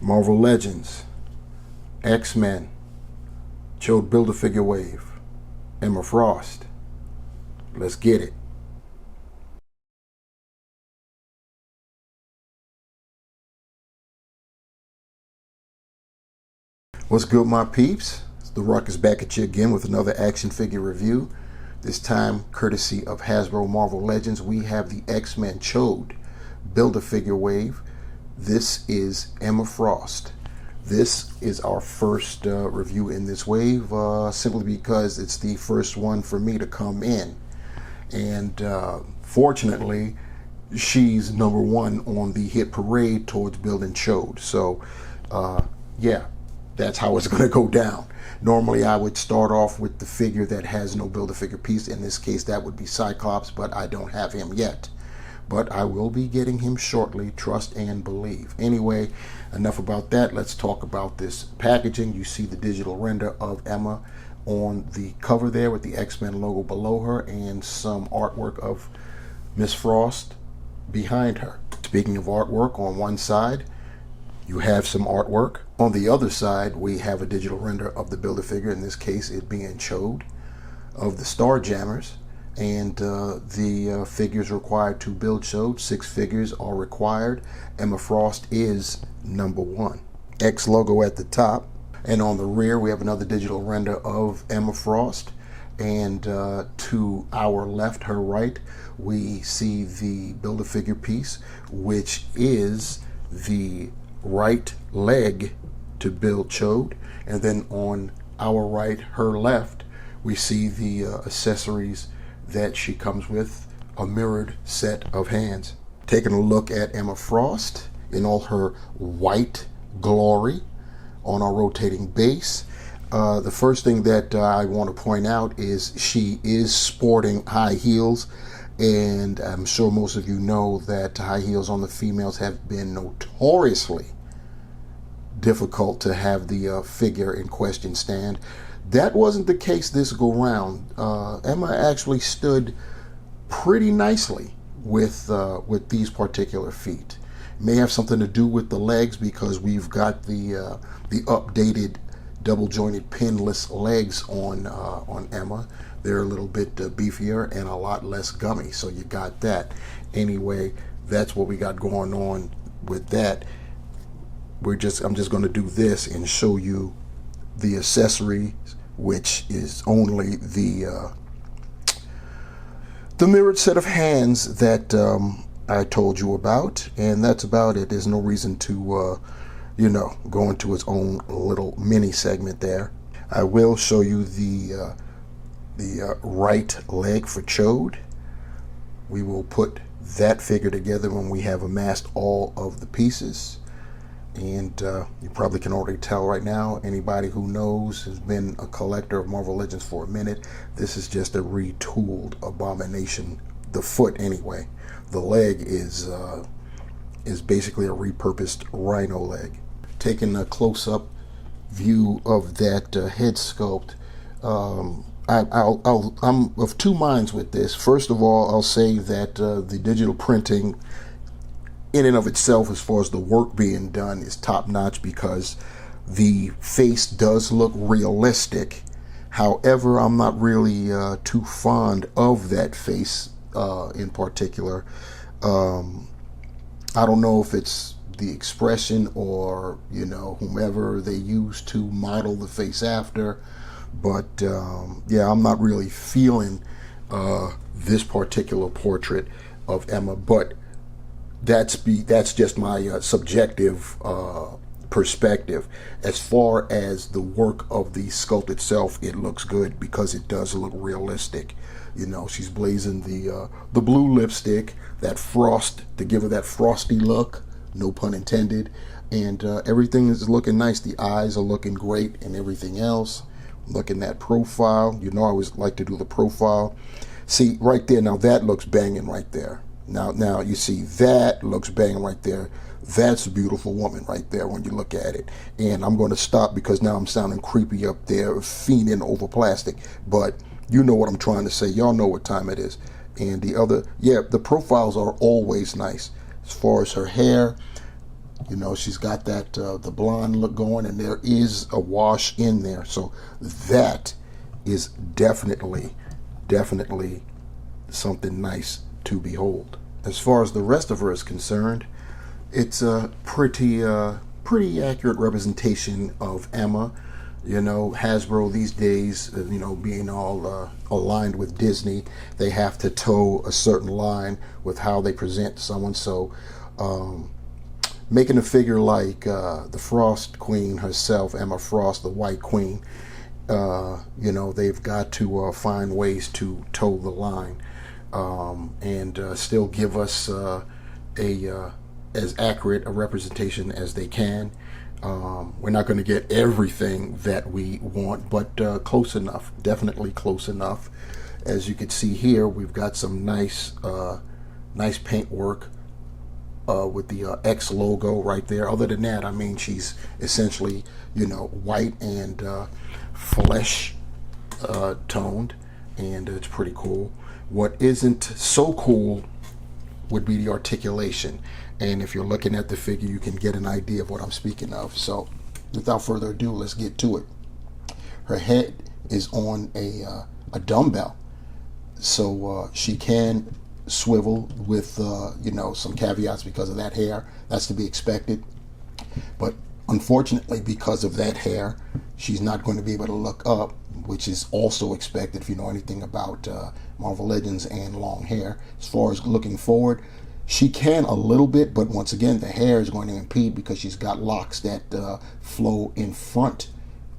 Marvel Legends, X-Men, Chode Build-A-Figure Wave, Emma Frost. Let's get it. What's good, my peeps? The Rock is back at you again with another action figure review. This time, courtesy of Hasbro Marvel Legends, we have the X-Men Chode Build-A-Figure Wave. This is Emma Frost. This is our first review in this wave, simply because it's the first one for me to come in. And fortunately, she's number one on the hit parade towards building Chode. So, yeah, that's how it's going to go down. Normally, I would start off with the figure that has no Build-A-Figure piece. In this case, that would be Cyclops, but I don't have him yet. But I will be getting him shortly, trust and believe. Anyway, enough about that. Let's talk about this packaging. You see the digital render of Emma on the cover there with the X-Men logo below her and some artwork of Miss Frost behind her. Speaking of artwork, on one side, you have some artwork. On the other side, we have a digital render of the Build-A-Figure, in this case it being Chode, of the Starjammers. And the figures required to build Chode, 6 figures are required. Emma Frost is number 1. X logo at the top. And on the rear, we have another digital render of Emma Frost. And to our left, her right, we see the Build-A-Figure piece, which is the right leg to build Chode. And then on our right, her left, we see the accessories that she comes with, a mirrored set of hands. Taking a look at Emma Frost in all her white glory on our rotating base. The first thing that I want to point out is she is sporting high heels, and I'm sure most of you know that high heels on the females have been notoriously difficult to have the figure in question stand. That wasn't the case this go round. Emma actually stood pretty nicely with these particular feet. May have something to do with the legs, because we've got the updated double jointed pinless legs on Emma. They're a little bit beefier and a lot less gummy, so you got that. Anyway, that's what we got going on with that. I'm just going to do this and show you the accessory, which is only the mirrored set of hands that I told you about, and that's about it. There's no reason to go into its own little mini segment there. I will show you the right leg for Chode. We will put that figure together when we have amassed all of the pieces. And you probably can already tell right now, anybody who knows, has been a collector of Marvel Legends for a minute, this is just a retooled abomination. The foot, anyway. The leg is basically a repurposed rhino leg. Taking a close-up view of that head sculpt, I'm of two minds with this. First of all, I'll say that the digital printing in and of itself, as far as the work being done, is top-notch, because the face does look realistic. However, I'm not really too fond of that face in particular. I don't know if it's the expression or whomever they use to model the face after, but yeah, I'm not really feeling this particular portrait of Emma. But that's just my subjective perspective. As far as the work of the sculpt itself, it looks good because it does look realistic. She's blazing the blue lipstick, that frost to give her that frosty look, no pun intended, and everything is looking nice. The eyes are looking great and everything else. Look in that profile. I always like to do the profile. See right there, now that looks banging right there. Now you see that looks banging right there. That's a beautiful woman right there when you look at it. And I'm going to stop because now I'm sounding creepy up there, fiending over plastic. But you know what I'm trying to say. Y'all know what time it is. And the profiles are always nice. As far as her hair, You know, she's got that the blonde look going, and there is a wash in there. So that is definitely something nice to behold. As far as the rest of her is concerned, it's a pretty accurate representation of Emma. You know, Hasbro these days, you know, being all aligned with Disney, they have to toe a certain line with how they present someone. So making a figure like the Frost Queen herself, Emma Frost, the White Queen, you know, they've got to find ways to toe the line and still give us as accurate a representation as they can. We're not going to get everything that we want, but close enough, definitely close enough. As you can see here, we've got some nice paint work with the X logo right there. Other than that, I mean, she's essentially, you know, white and flesh toned, and it's pretty cool. What isn't so cool would be the articulation. And if you're looking at the figure, you can get an idea of what I'm speaking of. So without further ado, let's get to it. Her head is on a dumbbell, so she can swivel with you know, some caveats because of that hair. That's to be expected. But unfortunately, because of that hair, she's not going to be able to look up, which is also expected if you know anything about Marvel Legends and long hair. As far as looking forward, she can a little bit, but once again, the hair is going to impede because she's got locks that flow in front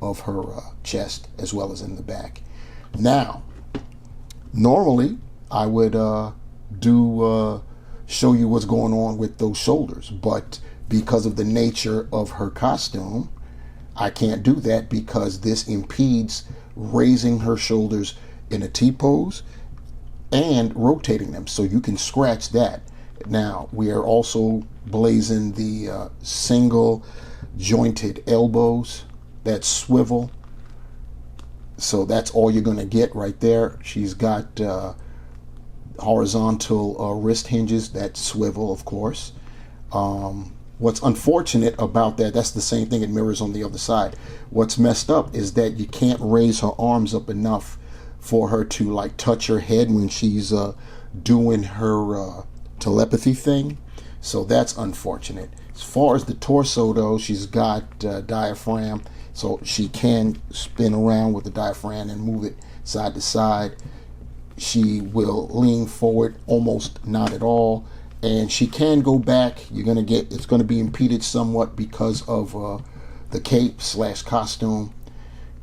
of her chest as well as in the back. Now, normally I would show you what's going on with those shoulders, but because of the nature of her costume, I can't do that because this impedes raising her shoulders in a T-pose and rotating them, so you can scratch that. Now, we are also blazing the single jointed elbows that swivel. So that's all you're going to get right there. She's got horizontal wrist hinges that swivel, of course. What's unfortunate about that, that's the same thing it mirrors on the other side. What's messed up is that you can't raise her arms up enough for her to like touch her head when she's doing her telepathy thing. So that's unfortunate. As far as the torso though, she's got diaphragm, so she can spin around with the diaphragm and move it side to side. She will lean forward almost not at all, and she can go back. It's going to be impeded somewhat because of the cape / costume.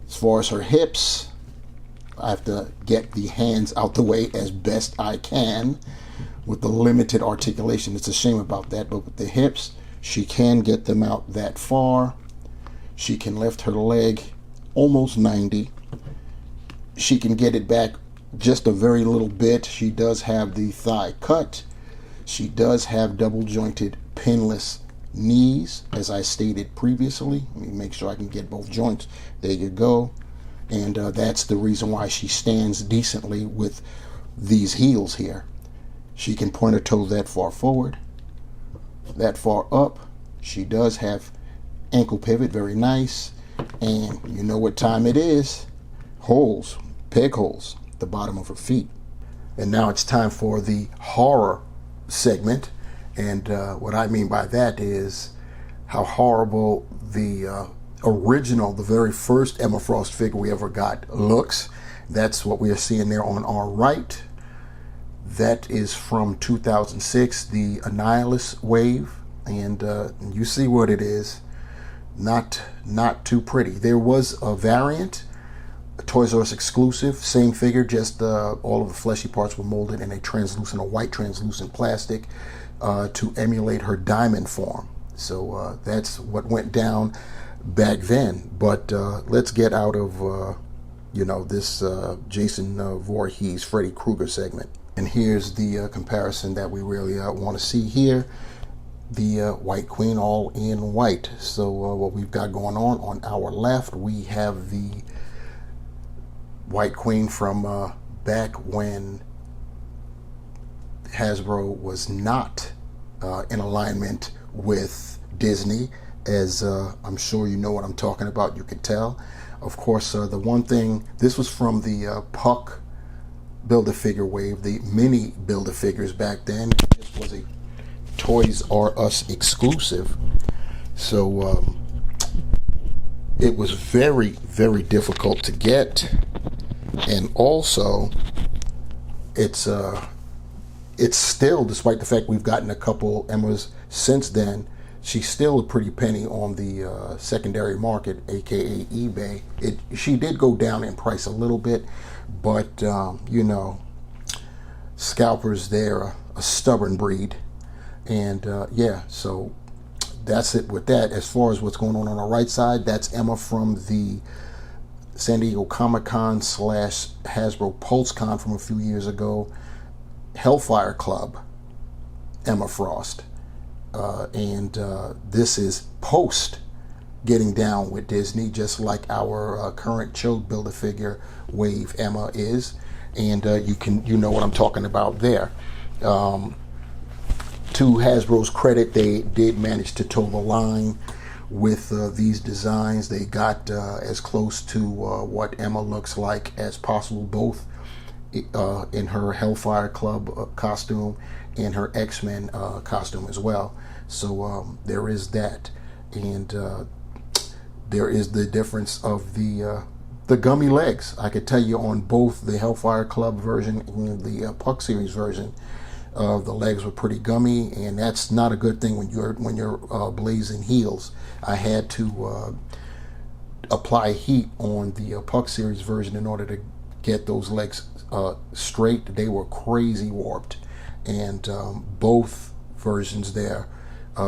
As far as her hips, I have to get the hands out the way as best I can with the limited articulation. It's a shame about that, but with the hips, she can get them out that far. She can lift her leg almost 90. She can get it back just a very little bit. She does have the thigh cut. She does have double jointed pinless knees, as I stated previously. Let me make sure I can get both joints. There you go. And that's the reason why she stands decently with these heels here. She can point her toes that far forward, that far up. She does have ankle pivot, very nice. And you know what time it is. Holes, peg holes at the bottom of her feet. And now it's time for the horror segment. And what I mean by that is how horrible the original, the very first Emma Frost figure we ever got looks. That's what we are seeing there on our right. That is from 2006, the Annihilus wave, and you see what it is. Not too pretty. There was a variant, a Toys R Us exclusive, same figure, just all of the fleshy parts were molded in a white translucent plastic to emulate her diamond form. So that's what went down back then. But let's get out of this Jason Voorhees, Freddy Krueger segment. And here's the comparison that we really want to see here. The White Queen all in white. So what we've got going on our left, we have the White Queen from back when Hasbro was not in alignment with Disney, as I'm sure you know what I'm talking about. You could tell. Of course, the one thing, this was from the Puck Build-A-Figure wave, the mini Build-A-Figures back then. This was a Toys R Us exclusive. So it was very, very difficult to get. And also, it's still, despite the fact we've gotten a couple Emmas since then, she's still a pretty penny on the secondary market, aka eBay. She did go down in price a little bit, but you know, scalpers, they're a stubborn breed. And yeah, so that's it with that. As far as what's going on the right side, that's Emma from the San Diego Comic-Con / Hasbro PulseCon from a few years ago. Hellfire Club, Emma Frost. And this is post getting down with Disney, just like our current Chode Build-A-Figure wave Emma is. And you know what I'm talking about there. To Hasbro's credit, they did manage to toe the line with these designs. They got as close to what Emma looks like as possible, both in her Hellfire Club costume and her X-Men costume as well. So there is that. And there is the difference of the gummy legs. I could tell you on both the Hellfire Club version and the Puck series version, the legs were pretty gummy, and that's not a good thing when you're blazing heels. I had to apply heat on the Puck series version in order to get those legs straight. They were crazy warped, and both versions there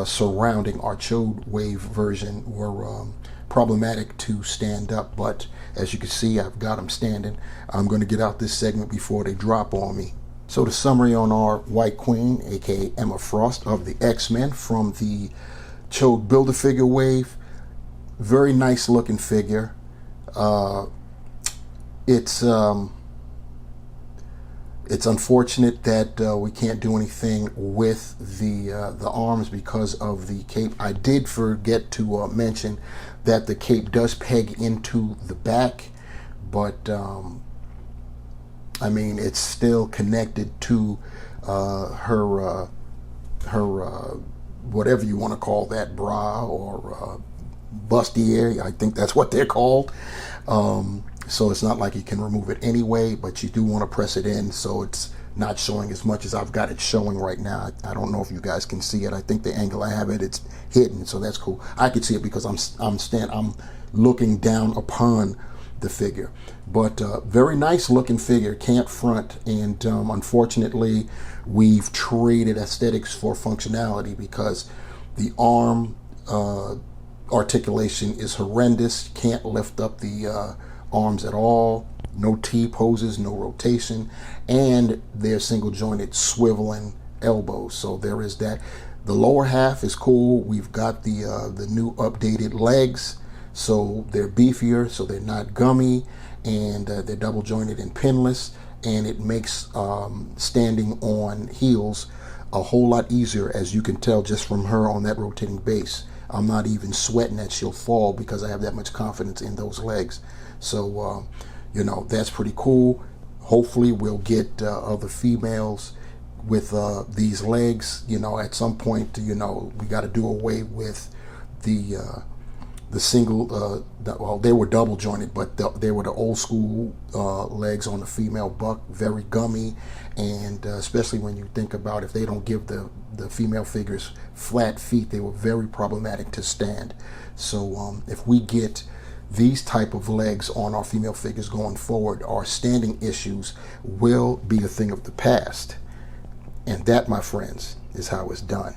surrounding our Chode wave version were problematic to stand up. But as you can see, I've got them standing. I'm going to get out this segment before they drop on me. So the summary on our White Queen, aka Emma Frost of the X-Men from the Chode Build-A-Figure wave. Very nice looking figure. It's unfortunate that we can't do anything with the arms because of the cape. I did forget to mention that the cape does peg into the back, but I mean, it's still connected to her whatever you want to call that, bra or bustier. I think that's what they're called. So it's not like you can remove it anyway, but you do want to press it in so it's not showing as much as I've got it showing right now. I don't know if you guys can see it. I think the angle I have it, it's hidden, so that's cool. I can see it because I'm looking down upon the figure. But very nice looking figure, can't front. And unfortunately, we've traded aesthetics for functionality because the arm articulation is horrendous. Can't lift up the arms at all. No T-poses, no rotation, and they're single jointed swiveling elbows. So there is that. The lower half is cool. We've got the new updated legs, so they're beefier, so they're not gummy, and they're double jointed and pinless, and it makes standing on heels a whole lot easier, as you can tell just from her on that rotating base. I'm not even sweating that she'll fall because I have that much confidence in those legs. So you know, that's pretty cool. Hopefully we'll get other females with these legs. You know, at some point, you know, we got to do away with the single, well, they were double jointed, but they were the old school legs on the female buck, very gummy. And especially when you think about if they don't give the female figures flat feet, they were very problematic to stand. So if we get these type of legs on our female figures going forward, our standing issues will be a thing of the past. And that, my friends, is how it's done.